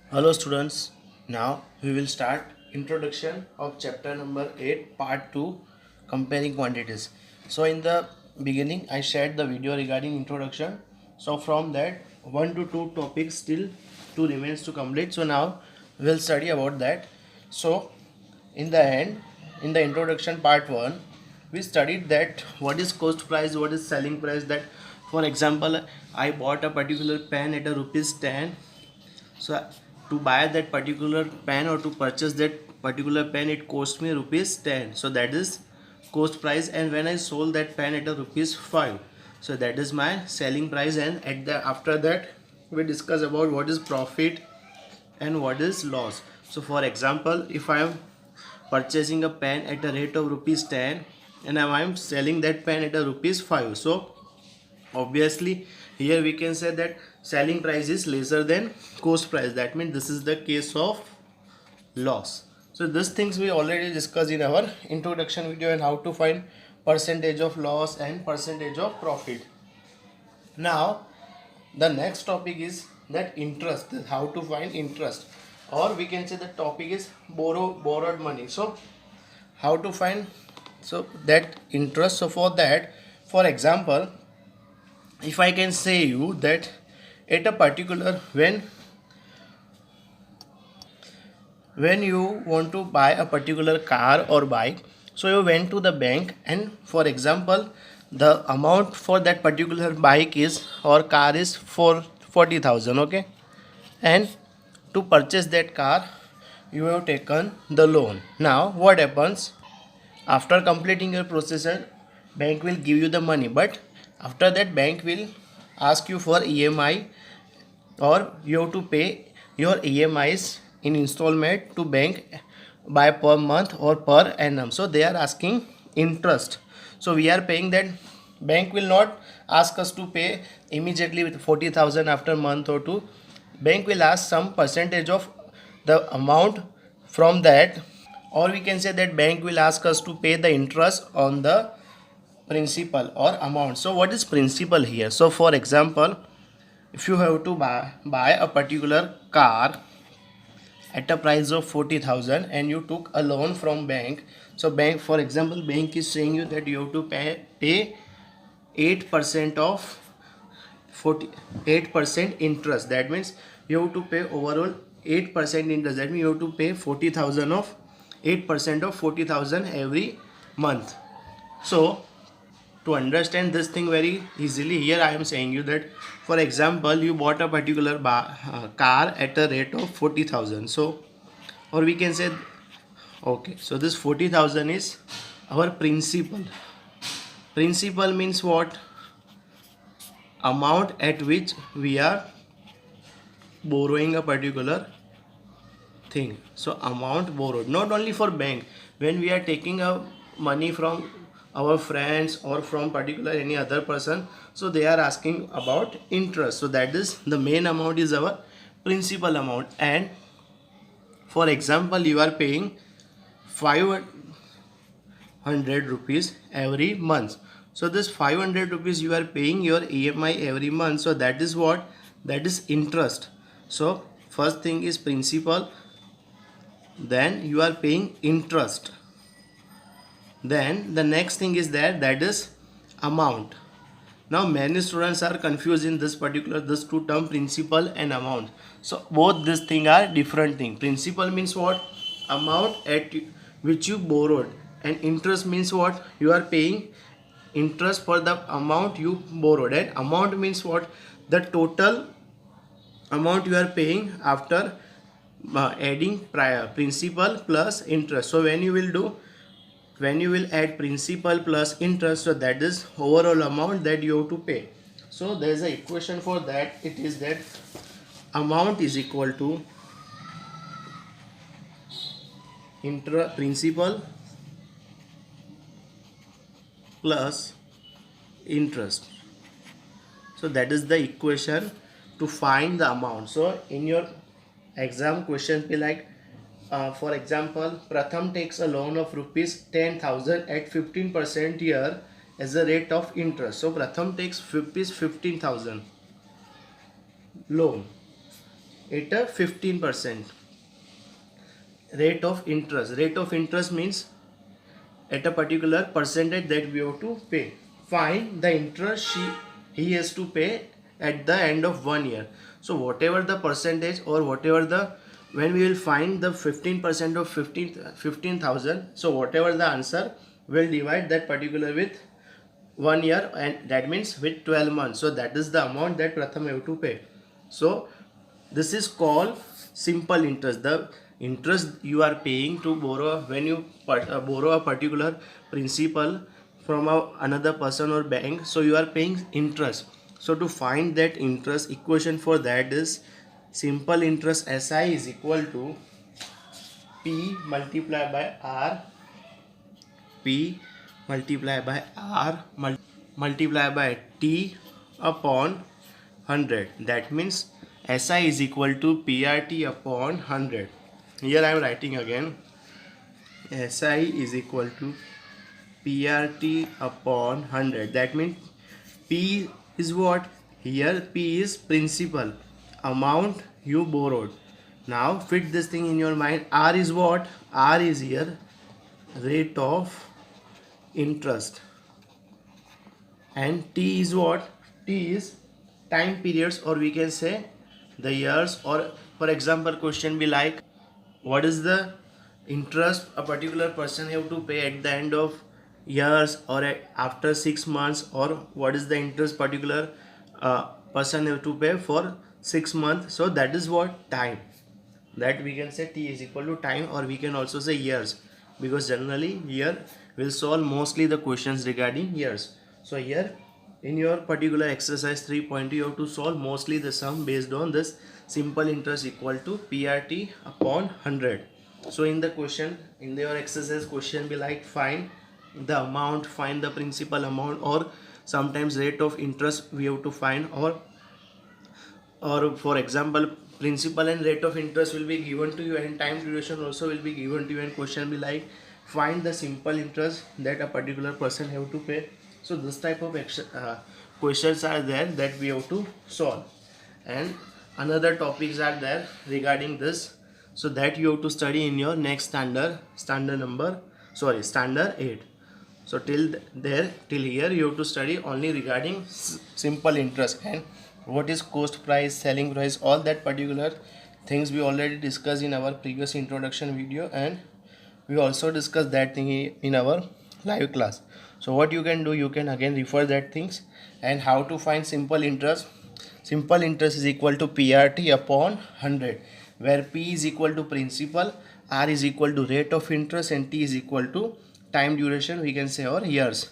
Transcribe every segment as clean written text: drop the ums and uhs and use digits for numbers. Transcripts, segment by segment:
Hello students, now we will start introduction of chapter number 8 part 2 comparing quantities. So in the beginning I shared the video regarding introduction. So from that 1 to 2 topics still 2 remains to complete. So now we will study about that. So in the end, in the introduction part 1 we studied that what is cost price, what is selling price, that for example I bought a particular pen at a rupees 10. So to buy that particular pen or to purchase that particular pen, it cost me rupees 10. So that is cost price. And when I sold that pen at a rupees 5, so that is my selling price. And at the after that we discuss about what is profit and what is loss. So for example, if I am purchasing a pen at a rate of rupees 10 and I am selling that pen at a rupees 5, so obviously here we can say that selling price is lesser than cost price. That means this is the case of loss. So these things we already discussed in our introduction video, and how to find percentage of loss and percentage of profit. Now the next topic is that interest, how to find interest, or we can say the topic is borrowed money. So how to find so that interest. So for that, for example, if I can say you that at a particular when you want to buy a particular car or bike, so you went to the bank, and for example the amount for that particular bike is or car is for 40,000, okay, and to purchase that car you have taken the loan. Now what happens, after completing your procedure, bank will give you the money, but after that bank will ask you for EMI, or you have to pay your EMIs in installment to bank by per month or per annum. So they are asking interest. So we are paying that. Bank will not ask us to pay immediately with 40,000 after month or two. Bank will ask some percentage of the amount from that, or we can say that bank will ask us to pay the interest on the principal or amount. So what is principal here? So for example, if you have to buy a particular car at a price of 40,000 and you took a loan from bank, so bank, for example, bank is saying you that you have to pay 8% of 48% interest. That means you have to pay overall 8% interest. That means you have to pay 40,000 of 8% of 40,000 every month. So to understand this thing very easily, here I am saying you that for example you bought a particular car at a rate of 40,000. So or we can say, okay, so this 40,000 is our principal. Principal means what? Amount at which we are borrowing a particular thing. So amount borrowed, not only for bank, when we are taking a money from our friends or from particular any other person, so they are asking about interest. So that is the main amount is our principal amount. And for example you are paying 500 rupees every month. So this 500 rupees you are paying your EMI every month. So that is what? That is interest. So first thing is principal, then you are paying interest, then the next thing is that is amount. Now many students are confused in this two term, principal and amount. So both this thing are different thing. Principal means what? Amount at which you borrowed, and interest means what? You are paying interest for the amount you borrowed. And amount means what? The total amount you are paying after adding prior principal plus interest. So when you will add principal plus interest, so that is overall amount that you have to pay. So there is a equation for that. It is that amount is equal to principal plus interest. So that is the equation to find the amount. So in your exam questions be like, for example, Pratham takes a loan of rupees 10,000 at 15% year as a rate of interest. So Pratham takes rupees 15,000 loan. at a 15% rate of interest. Rate of interest means at a particular percentage that we have to pay. Find the interest he has to pay at the end of 1 year. So whatever the percentage or whatever the, when we will find the 15% of 15,000, so whatever the answer, we'll divide that particular with 1 year, and that means with 12 months. So that is the amount that Pratham have to pay. So this is called simple interest. The interest you are paying to borrow, when you borrow a particular principal from another person or bank, so you are paying interest. So to find that interest, equation for that is simple interest SI is equal to P multiplied by R, P multiplied by R multiplied by T upon 100. That means SI is equal to PRT upon 100. Here I am writing again. SI is equal to PRT upon 100. That means P is what? Here P is principal, amount you borrowed. Now fit this thing in your mind. R is what? R is here rate of interest, and T is what? T is time periods, or we can say the years. Or for example, question be like, what is the interest a particular person have to pay at the end of years or after 6 months, or what is the interest particular person have to pay for 6 months. So that is what? Time. That we can say T is equal to time, or we can also say years, because generally year will solve mostly the questions regarding years. So here in your particular exercise 3.2 you have to solve mostly the sum based on this simple interest equal to PRT upon 100. So in the question, in your exercise question be like, find the amount, find the principal amount, or sometimes rate of interest we have to find, or for example principal and rate of interest will be given to you, and time duration also will be given to you, and question be like, find the simple interest that a particular person have to pay. So this type of questions are there that we have to solve, and another topics are there regarding this, so that you have to study in your next standard 8. So till here you have to study only regarding simple interest, and what is cost price, selling price, all that particular things we already discussed in our previous introduction video, and we also discussed that thing in our live class. So what you can do, you can again refer that things. And how to find simple interest? Simple interest is equal to PRT upon 100, where P is equal to principal, R is equal to rate of interest, and T is equal to time duration, we can say, or years.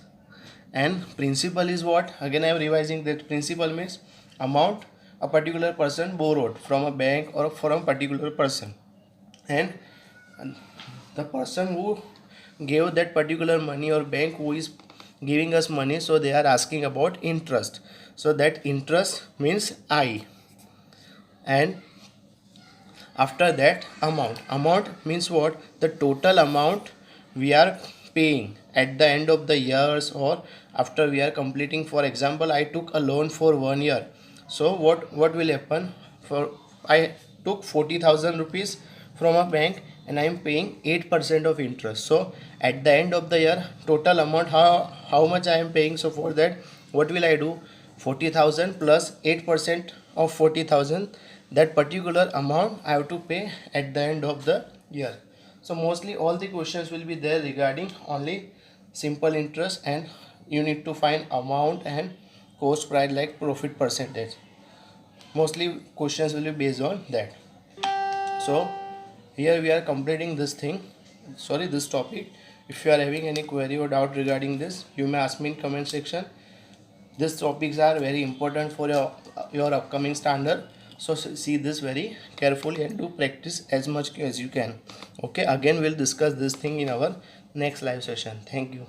And principal is what? Again I am revising that principal means amount a particular person borrowed from a bank or from a particular person, and the person who gave that particular money, or bank who is giving us money, so they are asking about interest. So that interest means I, and after that amount means what? The total amount we are paying at the end of the years, or after we are completing. For example, I took a loan for 1 year. So what will happen? For I took 40,000 rupees from a bank, and I am paying 8% of interest. So at the end of the year, total amount, how much I am paying. So for that, what will I do? 40,000 plus 8% of 40,000, that particular amount I have to pay at the end of the year. So mostly all the questions will be there regarding only simple interest, and you need to find amount and cost price like profit percentage. Mostly questions will be based on that. So here we are completing this topic. If you are having any query or doubt regarding this, you may ask me in comment section. These topics are very important for your upcoming standard. So see this very carefully and do practice as much as you can. Okay, again we'll discuss this thing in our next live session. Thank you.